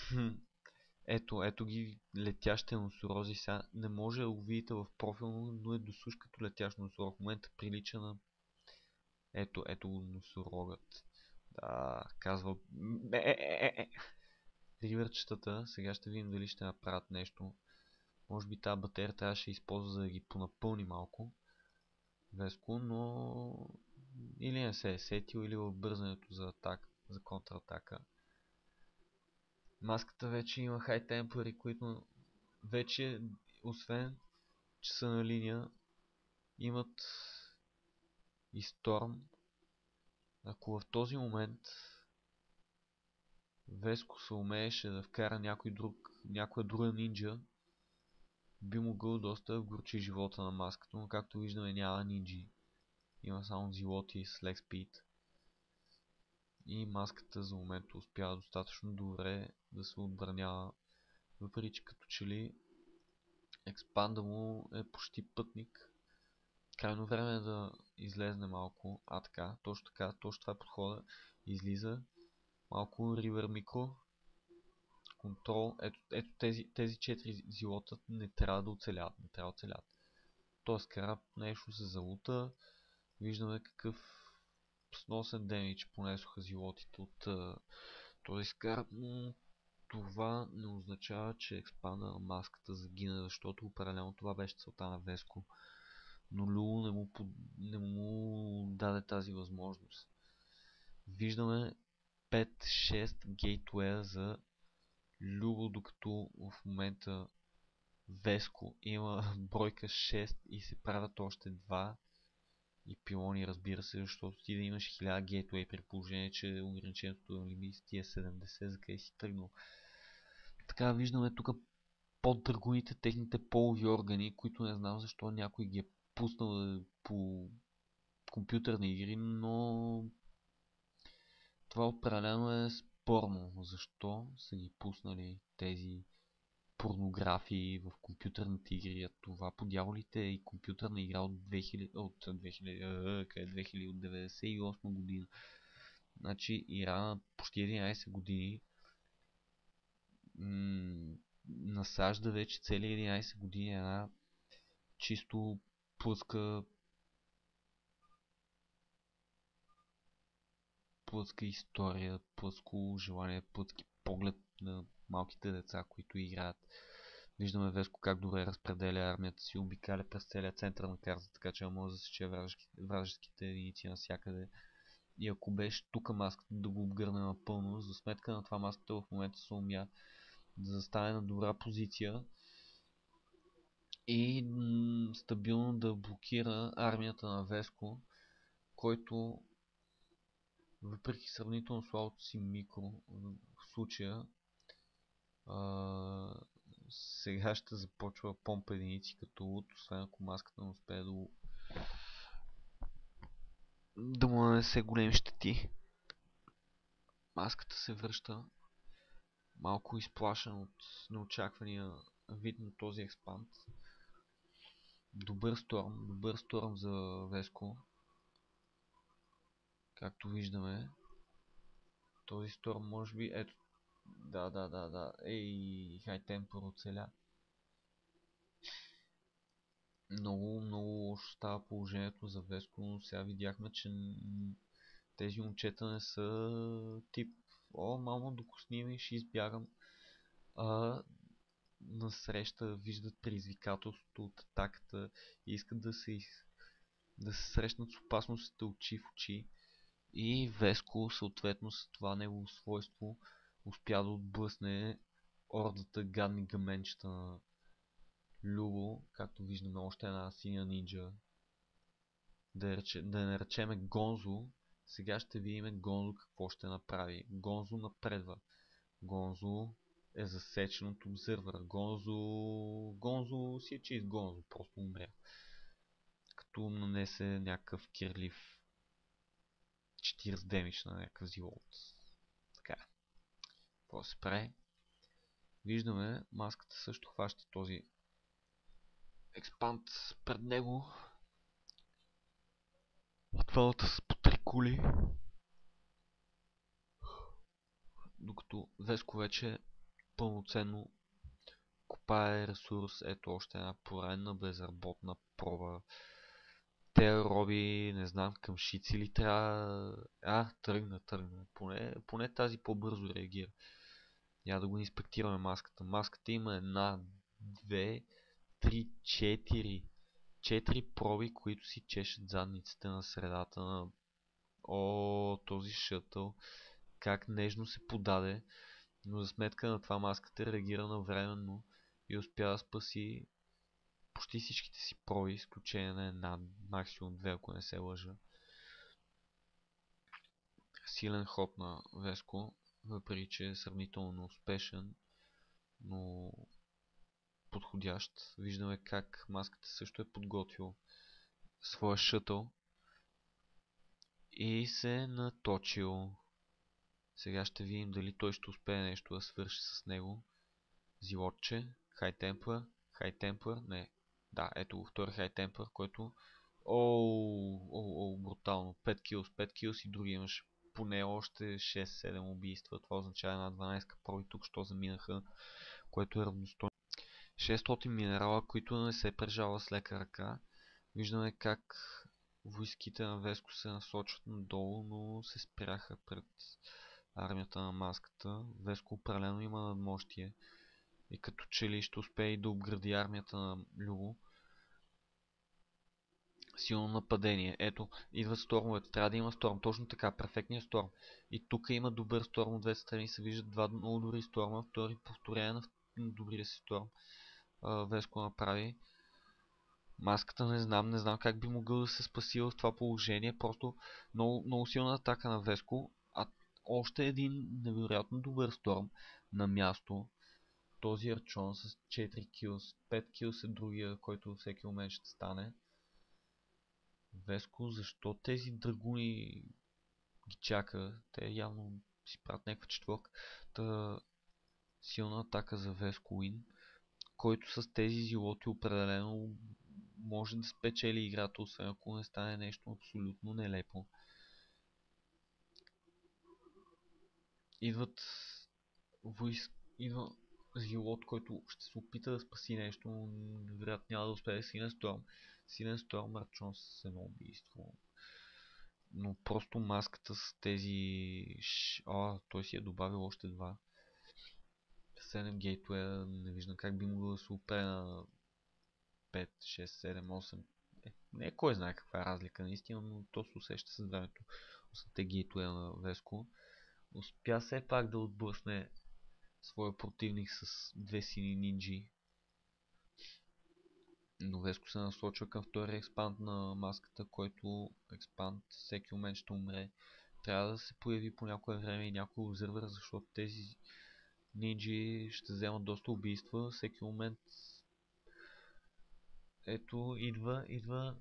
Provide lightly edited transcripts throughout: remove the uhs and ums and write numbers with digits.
Хм, ето ги летящите носорози. Сега не може да го видите в профилно, но е досуш като летящ носорог. В момента прилича на... ето го носорогът. Да, казва... Риверчетата, сега ще видим дали ще направят нещо. Може би тази батерия трябваше да използва, за да ги понапълни малко. Веско, но... Или не се е сетил, или в бързането за атака, за контратака. Маската вече има хай темпори, които вече, освен че са на линия, имат и Сторм. Ако в този момент Веско се умееше да вкара някоя друга нинджа, би могъл доста да вгорчи живота на маската, но както виждаме няма нинджи. Има само зилоти с leg speed. И маската за момента успява достатъчно добре да се отбранява, въпреки че като че ли експанда му е почти пътник. Крайно време е да излезне малко. Така, точно това е подхода. Излиза малко ривер микро. Контрол. Ето тези 4 зилота не трябва да оцеляват. Не трябва да оцеляват. Тоест кара нещо се залута. Виждаме какъв сносен демидж понесоха зилотите от този скарб, но това не означава, че експанда на маската загина, защото определено това беше целта на Веско. Но Лулу не му даде тази възможност. Виждаме 5-6 гейтвея за Лулу, докато в момента Веско има бройка 6 и се правят още 2 и пилони, разбира се, защото ти да имаш 1000 гейтвей при положение, че ограничението на лимит ти е 70, за къде си тръгнал. Така виждаме тук под драгоните техните полови органи, които не знам защо някой ги е пуснал по компютърни игри, но това определено е спорно. Защо са ги пуснали тези порнографии в компютърните игри? А това по дяволите е и компютърна игра от 2000, от 98 година. Значи игра на почти 11 години насажда вече цели 11 години една чисто плътска история, плътско желание, плътски поглед на малките деца, които играят. Виждаме Веско как добре разпределя армията си, обикаля през целия център на картата, така че може да засече вражеските единици навсякъде. И ако беше тук маската да го обгърне напълно, за сметка на това маската в момента се умя да застане на добра позиция и стабилно да блокира армията на Веско, който въпреки сравнително слабото си микро в случая, сега ще започва помп единици като лут, освен ако маската не успее да му нанесе големи щети. Маската се връща малко изплашен от неочаквания вид на този експанд. Добър сторм за Веско. Както виждаме, този сторм може би, ето, да, хай темпор оцеля. Много лошо става положението за Веско, но сега видяхме, че тези момчета не са тип мамо, докосни ми, ще избягам. Насреща виждат предизвикателството от атаката и искат да се срещнат с опасностите очи в очи. И Веско, съответно с това негово свойство, успя да отблъсне ордата гадни гаменчета на Любо, както виждаме още една синя нинджа. Да я наречеме Гонзо. Сега ще видим Гонзо какво ще направи. Гонзо напредва. Гонзо е засечен от обзървъра. Гонзо си е чист Гонзо, просто умря. Като нанесе някакъв кирлив 40 демидж на някакъв зилот. Така. Какво се прави? Виждаме, маската също хваща този експанд пред него. Двамата с по 3 кули. Докато Веско вече пълноценно копае ресурс. Ето още една поредна безработна проба. Те роби, не знам, към шици ли трябва. Тръгна. Поне тази по-бързо реагира. Я да го инспектираме маската. Маската има една, две, три, четири. Четири проби, които си чешат задниците на средата на... О, този шътъл. Как нежно се подаде. Но за сметка на това маската реагира навременно и успя да спаси почти всичките си проби, изключение на една, максимум две, ако не се лъжа. Силен ход на Веско, въпреки че е сравнително неуспешен, но подходящ. Виждаме как маската също е подготвил своя шътъл и се е наточил. Сега ще видим дали той ще успее нещо да свърши с него. Зилотче, Хай Темплър, не. Да, ето го втори Хай Темплър, който... Брутално. 5 килс, 5 килс и други имаш поне още 6-7 убийства. Това означава една 12 проби тук, що заминаха, което е равностойно. 600 минерала, които не се прежава с лека ръка. Виждаме как войските на Веско се насочват надолу, но се спряха пред армията на маската. Веско определено има надмощие и като че ли ще успее и да обгради армията на Любо. Силно нападение. Ето, идват стормовете. Трябва да има сторм. Точно така, перфектният сторм. И тук има добър сторм от двете страни. Се виждат два много добри сторма. Втори повторение на добрия си сторм. Веско направи. Маската не знам как би могъл да се спаси в това положение. Просто много силна атака на Веско. А още един невероятно добър сторм на място. Този Арчон с 4 килс. 5 килс е другия, който всеки момент ще стане. Веско, защо тези драгуни ги чака? Те явно си правят някаква четворка. Та силна атака за Веско Уин, който с тези зилоти определено може да спечели играта, освен ако не стане нещо абсолютно нелепо. Идва зилот, който ще се опита да спаси нещо, но вероятно няма да успее. Силен Сторм Арчон с едно убийство. Но просто маската с тези... той си е добавил още два. 7 гейтвея, не виждам как би могло да се опре на 5, 6, 7, 8. Не е кой знае каква е разлика наистина, но то се усеща с времето. 8 гейтвея на Веско. Успя все пак да отблъсне своя противник с две сини нинджи. Но Веско се насочва към втория експанд на маската, който експанд всеки момент ще умре. Трябва да се появи по някое време и някой обзървър, защото тези нинджи ще вземат доста убийства. Всеки момент... Ето, идва...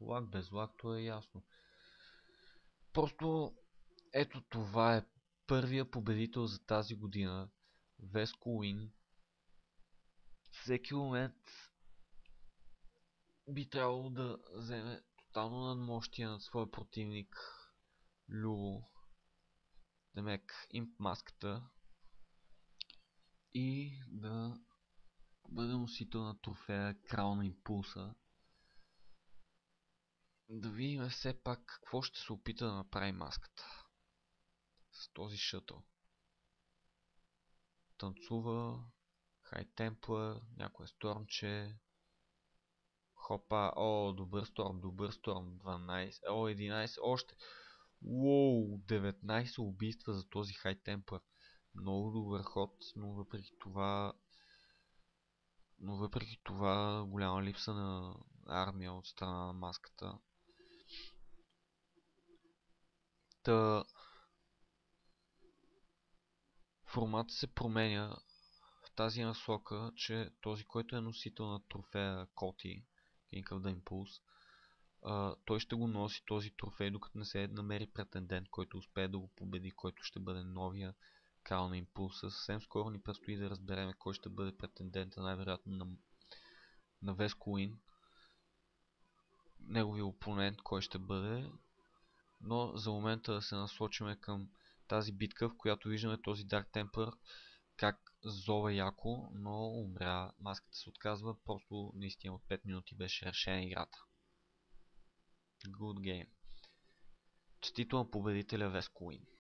лак без лак, то е ясно. Просто... Ето това е първия победител за тази година. Веско Уин. Всеки момент би трябвало да вземе тотално надмощие над своя противник Любо. Демек имп маската и да бъде носител на трофея Крал на импулса. Да видим все пак какво ще се опита да направи маската с този шътъл. Танцува Хай Темплър, някое стормче. Хопа, добър сторм, 12, 11, още. 19 убийства за този Хай Темплър. Много добър ход, но въпреки това голяма липса на армия от страна на маската. Та формата се променя в тази насока, че този, който е носител на трофея Коти, King of the Impulse, той ще го носи този трофей, докато не се намери претендент, който успее да го победи, който ще бъде новия Крал на Импулса. Съвсем скоро ни предстои да разберем кой ще бъде претендента, най-вероятно на Веско Уин. Неговия опонент кой ще бъде. Но за момента да се насочим към тази битка, в която виждаме този Dark Templar как зова яко, но умря. Маската се отказва, просто наистина от 5 минути беше решена играта. Good game. Честито на победителя Вескоин.